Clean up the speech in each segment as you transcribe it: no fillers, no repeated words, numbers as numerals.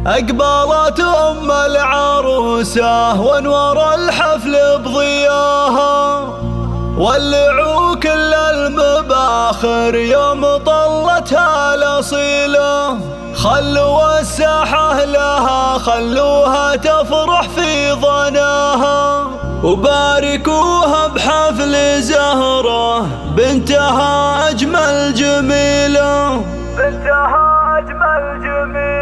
أقبلت أم العروسة وانور الحفل بضياها، ولعوا كل المباخر يوم طلتها الأصيلة. خلوا الساحة لها، خلوها تفرح في ظناها، وباركوها بحفل زهرة بنتها أجمل جميلة، بنتها أجمل جميلة.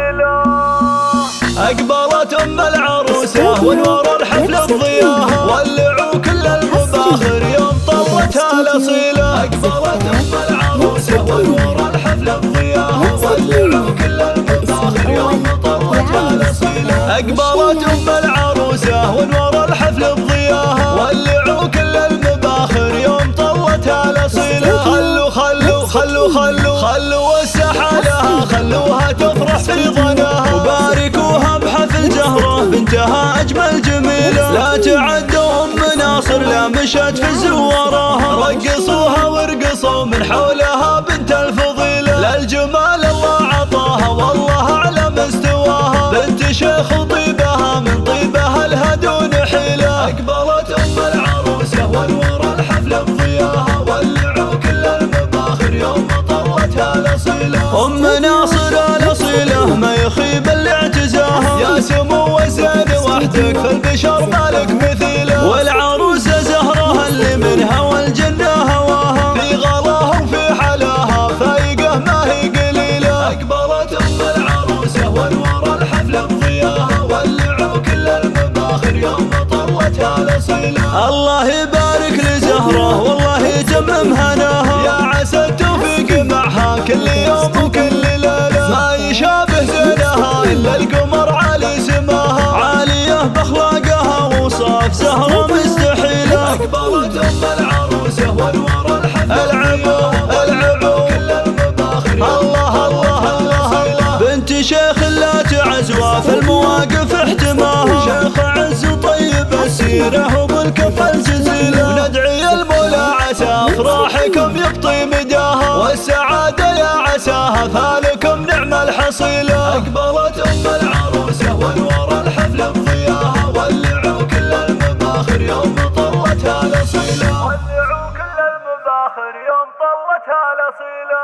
أقبلت أم العروسة وانور الحفل بضياها، ولعوا كل المباخر يوم طلتها الأصيلة. أقبلت أم العروسة وانور الحفل بضياها، ولعوا كل المباخر يوم طلتها الأصيلة. أقبلت أم العروسة وانور الحفل بضياها، ولعوا كل المباخر يوم طلتها الأصيلة. خلوا الساحة لها، خلوها تفرح في ظناها، وباركوها بحفل زهرة بنتها أجمل جميلة. لا تعدوا أم ناصر لا مشت في زوارها، رقصوها ورقصوا من حولها بنت الفضيلة. للجمال الله عطاها والله أعلى مستواها، بنت شيخ وطيبها من طيبها لها دون حيلة. أقبلت أم العروسة وانور الحفل بضياها، ولعوا كل المباخر يوم طلتها الأصيلة. أم ناصر الأصيلة ما يخيب اللي اعتزاها، يا سمو الزين وحدك في البشر مالك مثيله. والعروسة زهرها اللي منها والجنة هواها، في غلاها وفي حلاها فايقة ما هي قليلة. أقبلت أم العروسة وانور الحفل بضياها، ولعوا كل المباخر يوم طلتها الأصيلة. الله يبارك لزهرة والله يتمم هناها، يا عسى التوفيق معها كل يوم وكل ليلة. ما يشابه زينها إلا القمر عالي سماها، عالية بأخلاقها وصاف زهرة مستحيلة. أقبلت أم العروسة وانور الحفل العبوا كل المباخر الله بنت شيخ لا تعزوى في المواقف احتماها، شيخ عز طيب السيرة وبالكف الجزيلة. وندعي المولى عسى أفراحكم يبطي مداها، والسعادة يا عساها فالكم نعم الحصيلة. أقبلت أم العروسة وانور الحفل بضياها، ولعوا كل المباخر يوم طلتها الأصيلة، ولعوا كل المباخر يوم طلتها الأصيلة.